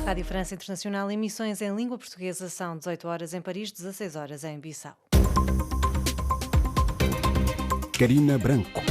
Rádio França Internacional, emissões em língua portuguesa, são 18 horas em Paris, 16 horas em Bissau. Carina Branco.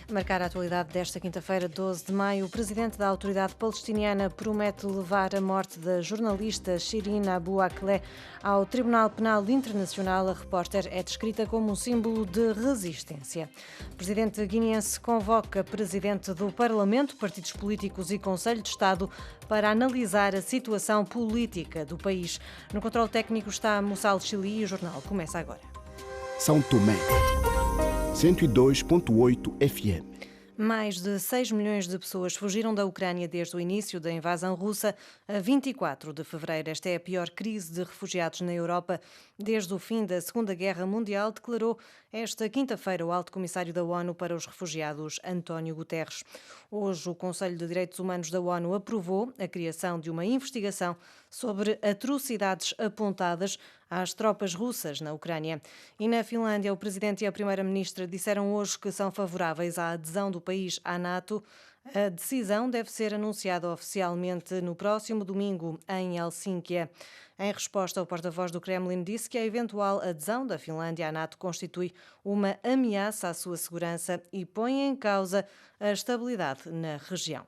Marcar a atualidade desta quinta-feira, 12 de maio, o presidente da autoridade palestiniana promete levar a morte da jornalista Shirin Abu Akleh ao Tribunal Penal Internacional. A repórter é descrita como um símbolo de resistência. O presidente guineense convoca presidente do Parlamento, partidos políticos e Conselho de Estado para analisar a situação política do país. No controle técnico está Moçal Chili e o jornal começa agora. São Tomé, 102.8 FM. Mais de 6 milhões de pessoas fugiram da Ucrânia desde o início da invasão russa a 24 de fevereiro. Esta é a pior crise de refugiados na Europa desde o fim da Segunda Guerra Mundial, declarou esta quinta-feira o Alto Comissário da ONU para os Refugiados, António Guterres. Hoje, o Conselho de Direitos Humanos da ONU aprovou a criação de uma investigação sobre atrocidades apontadas às tropas russas na Ucrânia. E na Finlândia, o presidente e a primeira-ministra disseram hoje que são favoráveis à adesão do país à NATO. A decisão deve ser anunciada oficialmente no próximo domingo em Helsínquia. Em resposta, o porta-voz do Kremlin disse que a eventual adesão da Finlândia à NATO constitui uma ameaça à sua segurança e põe em causa a estabilidade na região.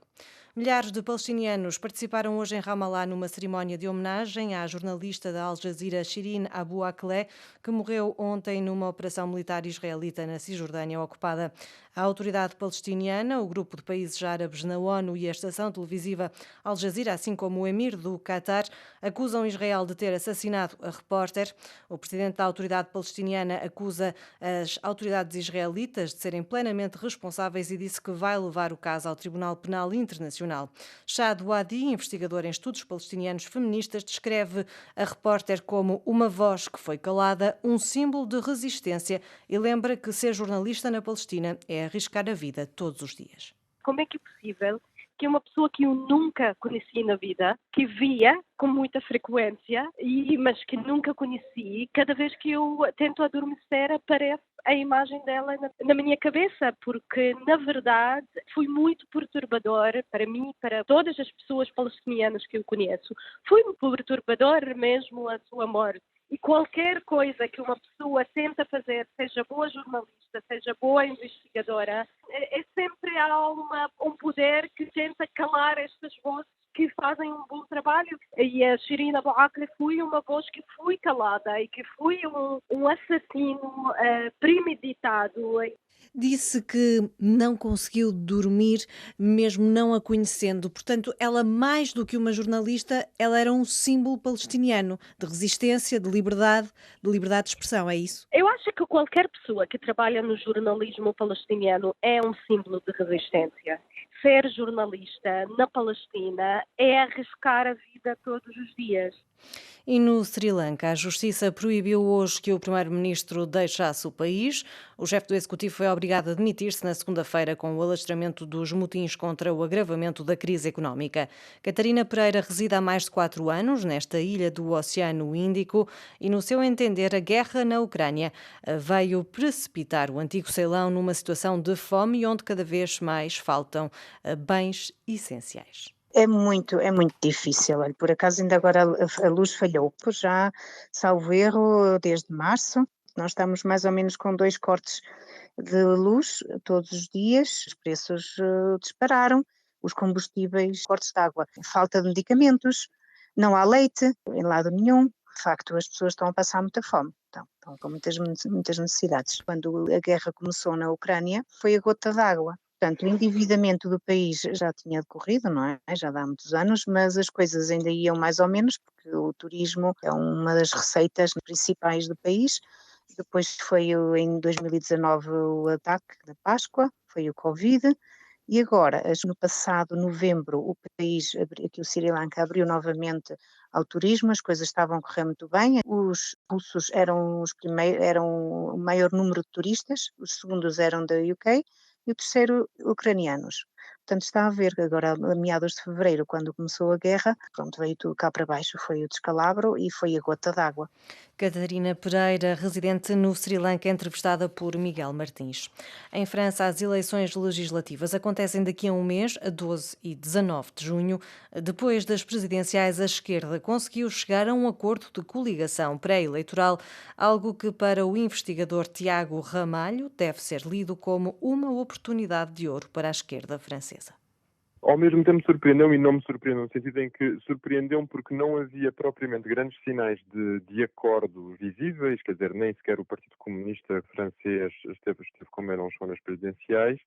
Milhares de palestinianos participaram hoje em Ramallah numa cerimónia de homenagem à jornalista da Al Jazeera Shirin Abu Akleh, que morreu ontem numa operação militar israelita na Cisjordânia ocupada. A autoridade palestiniana, o grupo de países árabes na ONU e a estação televisiva Al Jazeera, assim como o emir do Qatar, acusam Israel de ter assassinado a repórter. O presidente da autoridade palestiniana acusa as autoridades israelitas de serem plenamente responsáveis e disse que vai levar o caso ao Tribunal Penal Internacional. Shad Wadi, investigador em estudos palestinianos feministas, descreve a repórter como uma voz que foi calada, um símbolo de resistência e lembra que ser jornalista na Palestina é arriscar a vida todos os dias. Como é que é possível que uma pessoa que eu nunca conheci na vida, que via com muita frequência, mas que nunca conheci, cada vez que eu tento adormecer aparece a imagem dela na minha cabeça, porque na verdade foi muito perturbador para mim, para todas as pessoas palestinianas que eu conheço. Foi perturbador mesmo a sua morte. E qualquer coisa que uma pessoa tenta fazer, seja boa jornalista, seja boa investigadora, é sempre há um poder que tenta calar estas vozes que fazem um bom trabalho. E a Shirin Abu Akleh foi uma voz que foi calada e que foi um assassino premeditado. Disse que não conseguiu dormir mesmo não a conhecendo. Portanto, ela, mais do que uma jornalista, ela era um símbolo palestiniano de resistência, de liberdade de expressão, é isso? Eu acho que qualquer pessoa que trabalha no jornalismo palestiniano é um símbolo de resistência. Ser jornalista na Palestina é arriscar a vida todos os dias. E no Sri Lanka, a Justiça proibiu hoje que o primeiro-ministro deixasse o país. O chefe do executivo foi obrigado a demitir-se na segunda-feira com o alastramento dos motins contra o agravamento da crise económica. Catarina Pereira reside há mais de 4 anos nesta ilha do Oceano Índico e, no seu entender, a guerra na Ucrânia veio precipitar o antigo Ceilão numa situação de fome onde cada vez mais faltam bens essenciais. É muito difícil. Olha, por acaso ainda agora a luz falhou, pois já, salvo erro, desde março. Nós estamos mais ou menos com 2 cortes de luz todos os dias, os preços dispararam, os combustíveis, cortes de água, falta de medicamentos, não há leite em lado nenhum. De facto, as pessoas estão a passar muita fome, estão com muitas necessidades. Quando a guerra começou na Ucrânia, foi a gota d'água. Portanto, o endividamento do país já tinha decorrido, não é? Já há muitos anos, mas as coisas ainda iam mais ou menos, porque o turismo é uma das receitas principais do país. Depois foi em 2019 o ataque da Páscoa, foi o Covid, e agora, no passado novembro, o país, aqui o Sri Lanka, abriu novamente ao turismo, as coisas estavam a correr muito bem. Os russos eram os primeiros, eram o maior número de turistas, os segundos eram da UK, e o terceiro, ucranianos. Portanto, está a ver que agora, a meados de fevereiro, quando começou a guerra, pronto, veio tudo cá para baixo, foi o descalabro e foi a gota d'água. Catarina Pereira, residente no Sri Lanka, entrevistada por Miguel Martins. Em França, as eleições legislativas acontecem daqui a um mês, a 12 e 19 de junho. Depois das presidenciais, a esquerda conseguiu chegar a um acordo de coligação pré-eleitoral, algo que para o investigador Tiago Ramalho deve ser lido como uma oportunidade de ouro para a esquerda francesa. Ao mesmo tempo surpreendeu e não me surpreendeu, no sentido em que surpreendeu-me porque não havia propriamente grandes sinais de acordo visíveis, quer dizer, nem sequer o Partido Comunista francês esteve como eram nas presidenciais,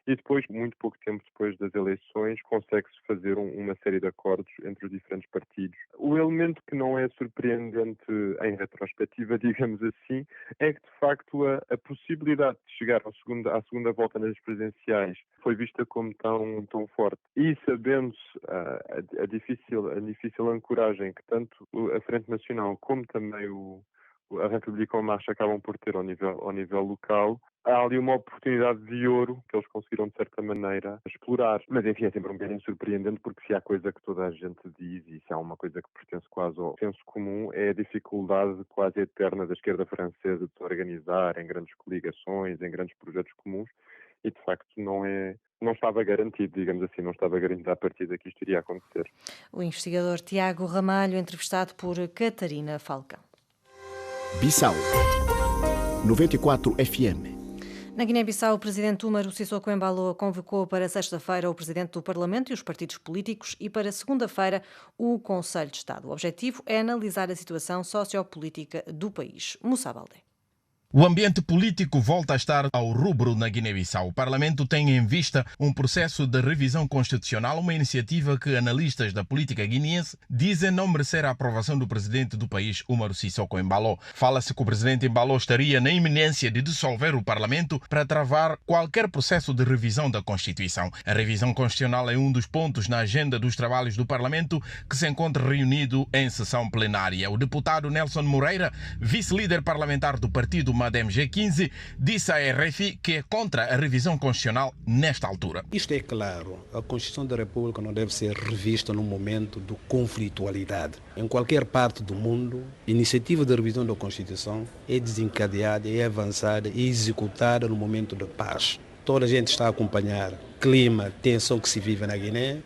e depois, muito pouco tempo depois das eleições, consegue-se fazer uma série de acordos entre os diferentes partidos. O elemento que não é surpreendente em retrospectiva, digamos assim, é que, de facto, a possibilidade de chegar à segunda volta nas presidenciais foi vista como tão forte. E sabendo-se a difícil ancoragem que tanto a Frente Nacional como também a República En Marche acabam por ter ao nível local, há ali uma oportunidade de ouro que eles conseguiram, de certa maneira, explorar. Mas, enfim, é sempre um bocadinho surpreendente, porque se há coisa que toda a gente diz, e se há uma coisa que pertence quase ao senso comum, é a dificuldade quase eterna da esquerda francesa de se organizar em grandes coligações, em grandes projetos comuns, e, de facto, não estava garantido, digamos assim, não estava garantido a partir daqui isto iria acontecer. O investigador Tiago Ramalho, entrevistado por Catarina Falcão. Bissau 94 FM. Na Guiné-Bissau, o presidente Umaru Sissoko Embalo convocou para sexta-feira o presidente do Parlamento e os partidos políticos e para segunda-feira o Conselho de Estado. O objetivo é analisar a situação sociopolítica do país. Moussa Baldé. O ambiente político volta a estar ao rubro na Guiné-Bissau. O Parlamento tem em vista um processo de revisão constitucional, uma iniciativa que analistas da política guineense dizem não merecer a aprovação do presidente do país, Umaru Sissoko Embalo. Fala-se que o presidente Embalo estaria na iminência de dissolver o Parlamento para travar qualquer processo de revisão da Constituição. A revisão constitucional é um dos pontos na agenda dos trabalhos do Parlamento que se encontra reunido em sessão plenária. O deputado Nelson Moreira, vice-líder parlamentar do partido MADEM G15, disse à RFI que é contra a revisão constitucional nesta altura. Isto é claro, a Constituição da República não deve ser revista num momento de conflitualidade. Em qualquer parte do mundo, a iniciativa de revisão da Constituição é desencadeada, é avançada, é executada no momento de paz. Toda a gente está a acompanhar clima, tensão que se vive na Guiné,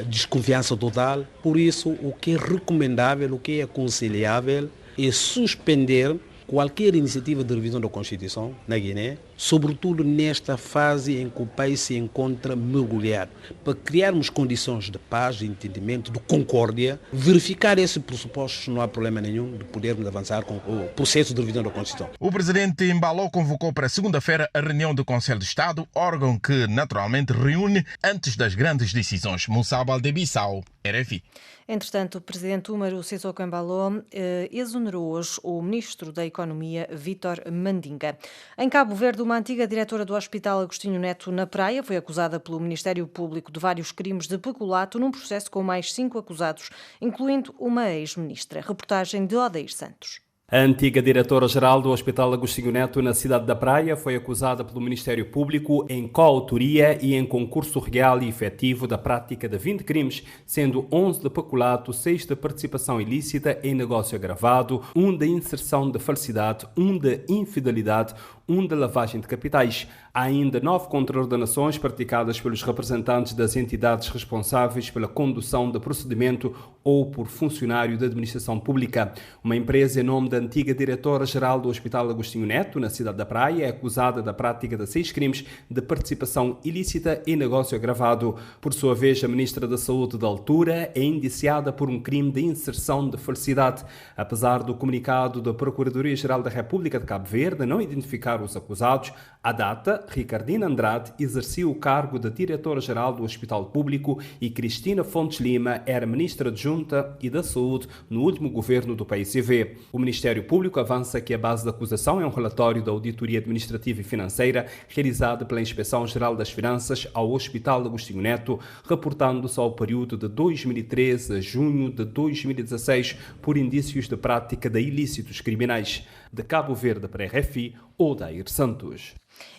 desconfiança total. Por isso, o que é recomendável, o que é aconselhável é suspender qualquer iniciativa de revisão da Constituição na Guiné, sobretudo nesta fase em que o país se encontra mergulhado, para criarmos condições de paz, de entendimento, de concórdia, verificar esses pressupostos, não há problema nenhum de podermos avançar com o processo de revisão da Constituição. O presidente Embalo convocou para segunda-feira a reunião do Conselho de Estado, órgão que naturalmente reúne antes das grandes decisões. Moussa Baldé, Bissau, RFI. Entretanto, o presidente Umaru Sissoko Embalo exonerou hoje o ministro da Economia, Vítor Mandinga. Em Cabo Verde, uma antiga diretora do Hospital Agostinho Neto, na Praia, foi acusada pelo Ministério Público de vários crimes de peculato num processo com mais 5 acusados, incluindo uma ex-ministra. Reportagem de Odair Santos. A antiga diretora-geral do Hospital Agostinho Neto, na cidade da Praia, foi acusada pelo Ministério Público em coautoria e em concurso real e efetivo da prática de 20 crimes, sendo 11 de peculato, 6 de participação ilícita em negócio agravado, 1 de inserção de falsidade, 1 de infidelidade, 1 de lavagem de capitais. Há ainda 9 contraordenações praticadas pelos representantes das entidades responsáveis pela condução de procedimento ou por funcionário da administração pública. Uma empresa em nome da antiga diretora-geral do Hospital Agostinho Neto, na cidade da Praia, é acusada da prática de 6 crimes de participação ilícita em negócio agravado. Por sua vez, a ministra da Saúde da altura é indiciada por um crime de inserção de falsidade. Apesar do comunicado da Procuradoria-Geral da República de Cabo Verde não identificar os acusados, à data, Ricardina Andrade exercia o cargo de diretora-geral do Hospital Público e Cristina Fontes Lima era ministra adjunta e da Saúde no último governo do PAICV. O Ministério Público avança que a base da acusação é um relatório da Auditoria Administrativa e Financeira realizada pela Inspeção-Geral das Finanças ao Hospital Agostinho Neto, reportando-se ao período de 2013 a junho de 2016 por indícios de prática de ilícitos criminais. de Cabo Verde para a RFI, Odair Santos.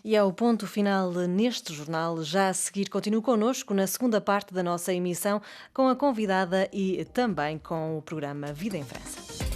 E é o ponto final neste jornal. Já a seguir, continue connosco na segunda parte da nossa emissão com a convidada e também com o programa Vida em França.